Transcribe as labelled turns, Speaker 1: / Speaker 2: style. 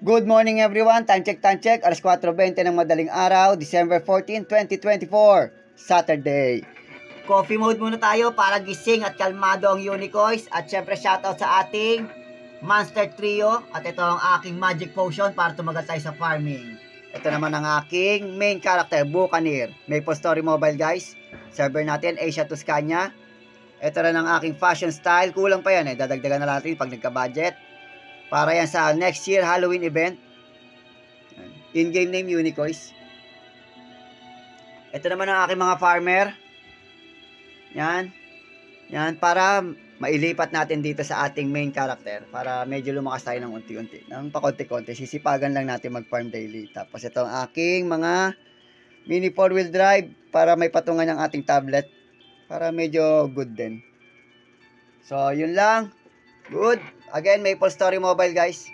Speaker 1: Good morning everyone, time check, alas 4:20 ng madaling araw, December 14, 2024, Saturday. Coffee mode muna tayo para gising at kalmado ang Unicoins. At syempre shoutout sa ating Monster Trio. At ito ang aking magic potion para tumagal tayo sa farming. Ito naman ang aking main character, Buccaneer. Maple Story Mobile guys. Server natin, Asia Tuscania. Ito rin ang aking fashion style. Kulang pa yan dadagdagan na natin pag nagka-budget. Para yan sa next year Halloween event. In-game name Unicoins. Ito naman ang aking mga farmer. Yan. Yan, para mailipat natin dito sa ating main character. Para medyo lumakas tayo ng unti-unti. Ng pakonti-konti. Sisipagan lang natin mag-farm daily. Tapos ito ang aking mga mini 4-wheel drive. Para may patungan ng ating tablet. Para medyo good din. So, yun lang. Good. Again, Maple Story Mobile guys.